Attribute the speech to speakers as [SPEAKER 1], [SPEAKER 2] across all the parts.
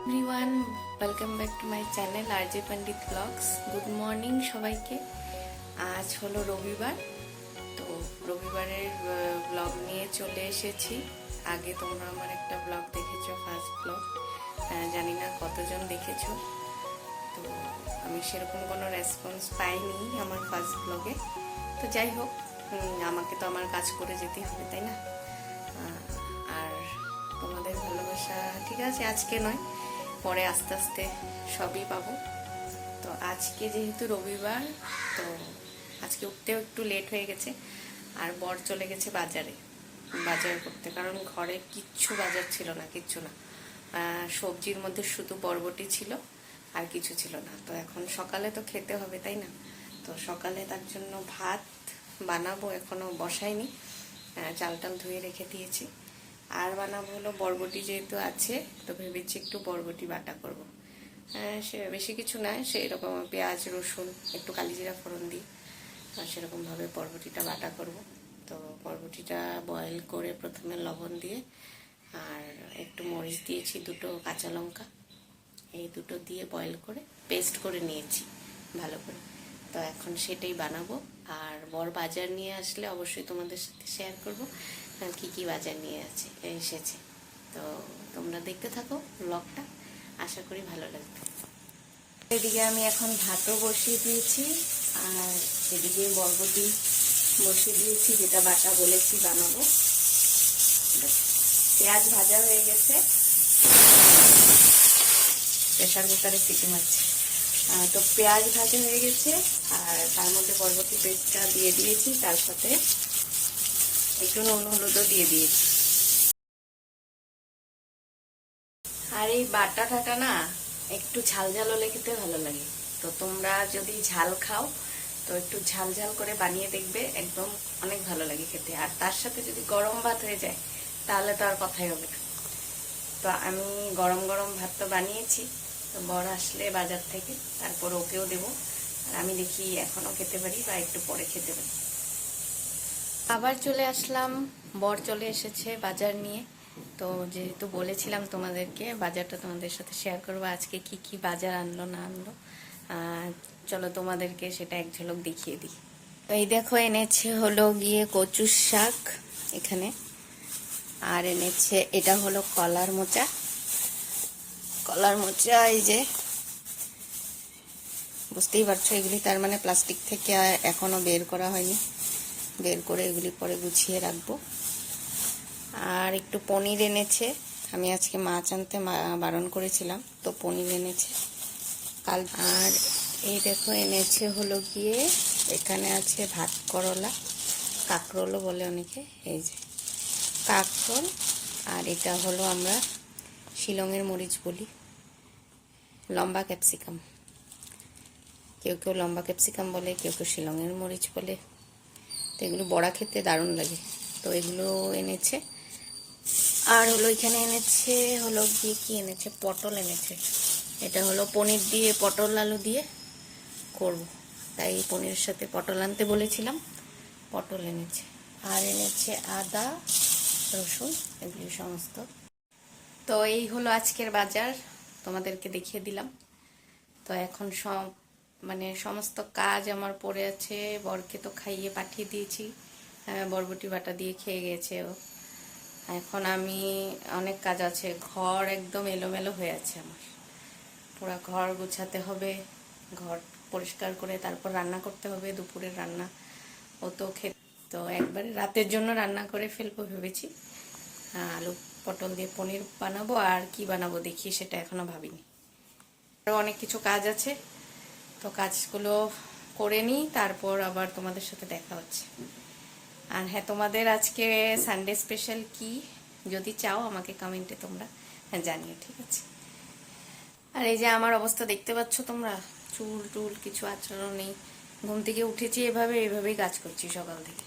[SPEAKER 1] Everyone, welcome back to my channel RJ Pandit blogs. Good morning সবাইকে। আজ হলো রবিবার, তো রবিবারের ব্লগ নিয়ে চলে এসেছি। আগে তোমরা আমার একটা ব্লগ দেখেছো, ফার্স্ট ব্লগ, জানি না কতজন দেখেছো। তো আমি সেরকম কোনো রেসপন্স পাইনি আমার ফার্স্ট ব্লগে। তো যাই হোক, আমাকে তো আমার কাজ করে যেতেই হবে, তাই না? আর তোমাদের ভালোবাসা ঠিক আছে, আজকে নয়, পরে আস্তে আস্তে সবই পাবো। তো আজকে যেহেতু রবিবার, তো আজকে উঠতেও একটু লেট হয়ে গেছে। আর বর চলে গেছে বাজার করতে, কারণ ঘরে কিচ্ছু বাজার ছিল না, কিচ্ছু না। সবজির মধ্যে শুধু বরবটি ছিল, আর কিছু ছিল না। তো এখন সকালে তো খেতে হবে, তাই না? তো সকালে তার জন্য ভাত বানাবো, এখনো বসাইনি, চাল টাল ধুয়ে রেখে দিয়েছি। আর বানাবো হলো বরবটি, যেহেতু আছে তো ভেবেছি একটু বরবটি বাটা করব। সে বেশি কিছু নয়, সেই রকম পেঁয়াজ রসুন একটু কালিজিরা ফোড়ন দিই, সেরকমভাবে বরবটিটা বাটা করব। তো বরবটিটা বয়েল করে প্রথমে লবণ দিয়ে আর একটু মরিচ দিয়েছি, দুটো কাঁচা লঙ্কা, এই দুটো দিয়ে বয়েল করে পেস্ট করে নিয়েছি ভালো করে। তো এখন সেটাই বানাবো। আর বর বাজার নিয়ে আসলে অবশ্যই তোমাদের সাথে শেয়ার করব কি কি বাজার নিয়ে এসেছে। তো তোমরা দেখতে থাকো ব্লগটা, আশা করি ভালো লাগবে। এদিকে আমি এখন ভাতও বসিয়ে দিয়েছি, আর এদিকে বরবটি বসিয়ে দিয়েছি, যেটা বাটা বলেছি বানাবো। পেঁয়াজ ভাজা হয়ে গেছে, প্রেশার কুকারে সিটি মারছি। তো পেঁয়াজ ভাজা হয়ে গেছে, আর তার মধ্যে বরবটি পেস্টটা দিয়ে দিয়েছি, তার সাথে একটু নুন হলুদও দিয়ে দিয়েছি। আর এই বাটা টাটা না একটু ঝাল ঝাল হলে খেতে ভালো লাগে। তো তোমরা যদি ঝাল খাও তো একটু ঝাল ঝাল করে বানিয়ে দেখবে, একদম অনেক ভালো লাগে খেতে। আর তার সাথে যদি গরম ভাত হয়ে যায় তাহলে তো আর কথাই হবে না। তো আমি গরম গরম ভাত তো বানিয়েছি, তো বর আসলে বাজার থেকে তারপর ওকেও দেবো। আর আমি দেখি এখনও খেতে পারি বা একটু পরে খেতে পারি। আবার চলে আসলাম, বর চলে এসেছে বাজার নিয়ে। তো যেহেতু বলেছিলাম তোমাদেরকে বাজারটা তোমাদের সাথে শেয়ার করবো, আজকে কি কি বাজার আনলো না আনলো, চলো তোমাদেরকে সেটা এক ঝলক দেখিয়ে দিই। তো এই দেখো, এনেছে হলো গিয়ে কচুর শাক এখানে, আর এনেছে এটা হলো কলার মোচা। এই যে বুঝতেই পারছো, এগুলি তার মানে প্লাস্টিক থেকে এখনো বের করা হয়নি, বের করে এগুলি পরে গুছিয়ে রাখবো। আর একটু পনির এনেছে, আমি আজকে মাছ আনতে বারণ করেছিলাম, তো পনির এনেছে কাল। আর এই দেখো এনেছে হলো গিয়ে, এখানে আছে ভাত করলা, কাঁকরোলও বলে অনেকে, এই যে কাঁকরোল। আর এটা হলো আমরা শিলংয়ের মরিচ বলি, লম্বা ক্যাপসিকাম। কেউ কেউ লম্বা ক্যাপসিকাম বলে, কেউ কেউ শিলংয়ের মরিচ বলে। তো এগুলো বড়া খেতে দারুণ লাগে, তো এগুলো এনেছে। আর হলো এখানে এনেছে হলো গিয়ে কি এনেছে, পটল এনেছে। এটা হলো পনির দিয়ে পটল আলু দিয়ে করব, তাই পনিরের সাথে পটল আনতে বলেছিলাম, পটল এনেছে। আর এনেছে আদা রসুন, এগুলি সমস্ত। তো এই হলো আজকের বাজার, তোমাদেরকে দেখিয়ে দিলাম। তো এখন সমস্ত কাজ আমার পড়ে আছে। বরকে তো খাইয়ে পাঠিয়ে দিয়েছি, বরবটি বাটা দিয়ে খেয়ে গেছে ও। এখন আমি অনেক কাজ আছে, ঘর একদম এলোমেলো হয়ে আছে আমার, পুরো ঘর গুছাতে হবে, ঘর পরিষ্কার করে তারপর রান্না করতে হবে, দুপুরের রান্না। ও তো তো একবারে রাতের জন্য রান্না করে ফেলবো ভেবেছি। আলু পটল দিয়ে পনির বানাবো, আর কি বানাবো দেখি, সেটা এখনো ভাবিনি। আরও অনেক কিছু কাজ আছে, তো কাজগুলো করে নিই, তারপর আবার তোমাদের সাথে দেখা হচ্ছে। আর হ্যাঁ, তোমাদের আজকে সানডে স্পেশাল কি যদি চাও আমাকে কমেন্টে তোমরা জানিও, ঠিক আছে? আর এই যে আমার অবস্থা দেখতে পাচ্ছ তোমরা, চুল টুল কিছু আচরণ নেই। ঘুম থেকে উঠেছি এভাবেই কাজ করছি সকাল থেকে।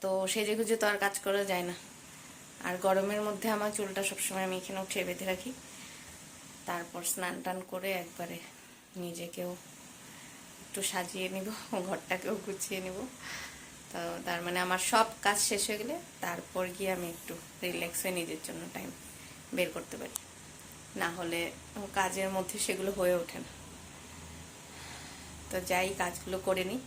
[SPEAKER 1] তো সেজে গুজে তো আর কাজ করা যায় না। আর গরমের মধ্যে আমার চুলটা সবসময় আমি এখানে উঠিয়ে বেঁধে রাখি, তারপর স্নান টান করে একবারে নিজেকেও একটু সাজিয়ে নিব, ঘরটাকেও গুছিয়ে নিব। তো তার মানে আমার সব কাজ শেষ হয়ে গেলে তারপর গিয়ে আমি একটু রিল্যাক্স হয়ে নিজের জন্য টাইম বের করতে পারি। না হলে কাজের মধ্যে সেগুলো হয়ে ওঠে না। তো যাই, কাজগুলো করে নিই।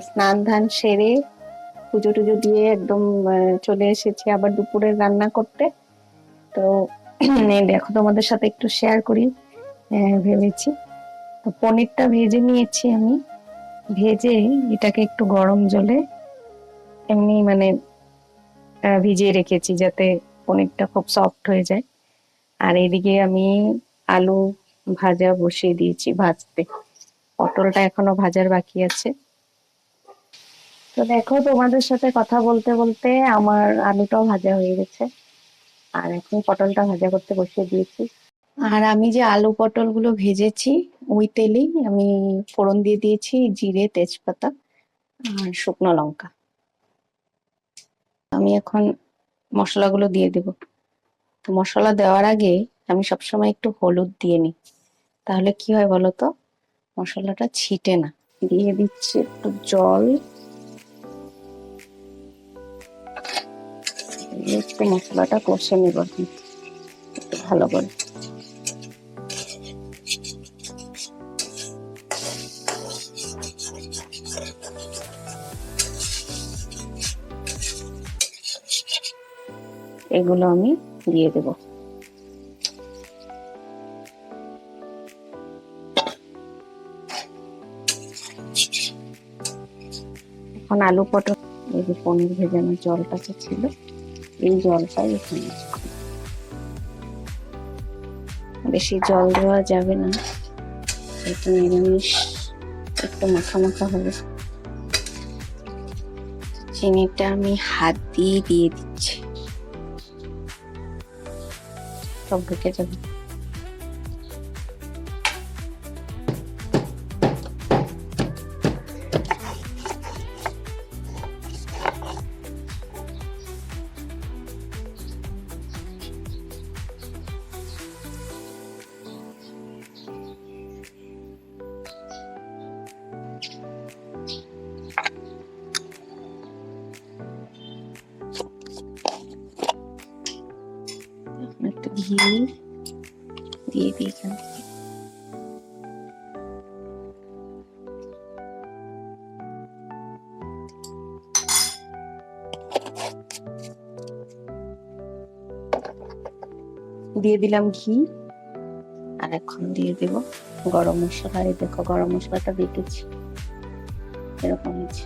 [SPEAKER 1] স্নান ধান সেরে পুজো টুজো দিয়ে একদম চলে এসেছি আবার দুপুরের রান্না করতে। তো দেখো তোমাদের সাথে একটু শেয়ার করি ভেবেছি। তো পনিরটা ভেজে নিয়েছি আমি, ভেজে এটাকে একটু গরম জলে এমনি মানে ভিজিয়ে রেখেছি যাতে পনিরটা খুব সফট হয়ে যায়। আর এদিকে আমি আলু ভাজা বসিয়ে দিয়েছি ভাজতে, পটলটা এখনো ভাজার বাকি আছে। তো দেখো তোমাদের সাথে কথা বলতে বলতে আমার আলুটাও ভাজা হয়ে গেছে, আর এখন পটলটা ভাজা করতে বসিয়ে দিয়েছি। আর আমি যে আলু পটল গুলো ভেজেছি ওই তেলেই আমি ফোড়ন দিয়ে দিয়েছি জিরে, তেজপাতা আর শুকনো লঙ্কা। আমি এখন মশলাগুলো দিয়ে দেব। তো মশলা দেওয়ার আগে আমি সবসময় একটু হলুদ দিয়ে নিই, তাহলে কি হয় বলতো, মশলাটা ছিটে না। দিয়ে দিচ্ছি একটু জল, একটু মশলাটা কষে নেব একটু ভালো করে। এগুলো আমি দিয়ে দেব। এখন আলু পটল, এই যে পনির ভেজানোর জলটা ছিল এই জলটাই এখানে, বেশি জল দেওয়া যাবে না, একটু নিরামিষ একটু মাখা মাখা হবে। চিনিটা আমি হাত দিয়ে দিয়ে দিচ্ছি, সব ঢুকে যাবে। একটু ঘি দিয়ে দিই এখান থেকে। দিয়ে দিলাম ঘি, আর এখন দিয়ে দেব গরম মশলা। এই দেখো গরম মশলাটা বেটেছি, এরকম হয়েছে।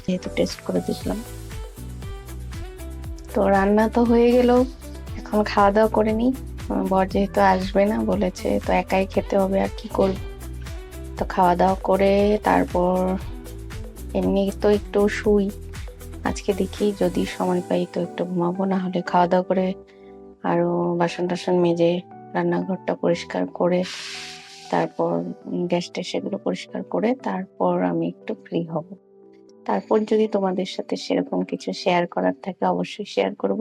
[SPEAKER 1] যেহেতু টেস্ট করে দেখলাম। তো রান্না তো হয়ে গেল, এখন খাওয়া দাওয়া করে নিই। বর যেহেতু আসবে না বলেছে, তো একাই খেতে হবে, আর কি করব। তো খাওয়া দাওয়া করে তারপর এমনি তো একটু শুই, আজকে দেখি যদি সময় পাই তো একটু ঘুমাবো, না হলে খাওয়া দাওয়া করে আরো বাসন টাসন মেজে রান্নাঘরটা পরিষ্কার করে তারপর গ্যাস ট্যাস এগুলো পরিষ্কার করে তারপর আমি একটু ফ্রি হব। তারপর যদি তোমাদের সাথে সেরকম কিছু শেয়ার করার থাকে অবশ্যই শেয়ার করব।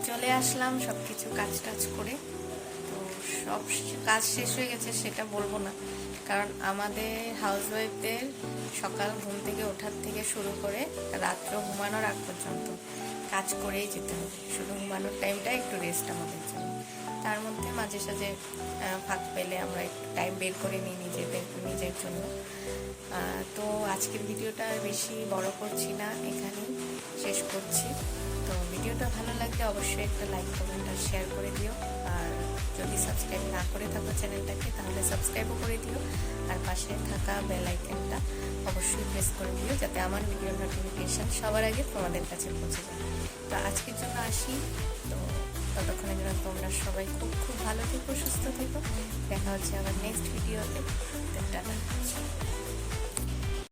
[SPEAKER 1] চলে আসলাম সব কিছু কাজ টাজ করে। তো সব কাজ শেষ হয়ে গেছে সেটা বলবো না, কারণ আমাদের হাউসওয়াইফদের সকাল ঘুম থেকে ওঠার থেকে শুরু করে রাত্র ঘুমানোর আগ পর্যন্ত কাজ করেই যেতে হবে। শুধু ঘুমানোর টাইমটা একটু রেস্ট আমাদের জন্য। তার মধ্যে মাঝে সাঝে ফাঁক পেলে আমরা একটু টাইম বের করে নিই নিজের জন্য। তো আজকের ভিডিওটা বেশি বড় করছি না, এখানেই শেষ করছি। তো ভিডিওটা ভালো লাগলে অবশ্যই একটা লাইক, কমেন্ট আর শেয়ার করে দিও। আর যদি সাবস্ক্রাইব না করে থাকো চ্যানেলটাকে, তাহলে সাবস্ক্রাইবও করে দিও। আর পাশে থাকা বেল আইকনটা অবশ্যই প্রেস করে দিও, যাতে আমার ভিডিওর নোটিফিকেশান সবার আগে তোমাদের কাছে পৌঁছে যায়। তো আজকের জন্য আসি। তো ততক্ষণের জন্য তোমরা সবাই খুব খুব ভালো থেকো, সুস্থ থেকো। দেখা হচ্ছে আবার নেক্সট ভিডিওতে। টাটা।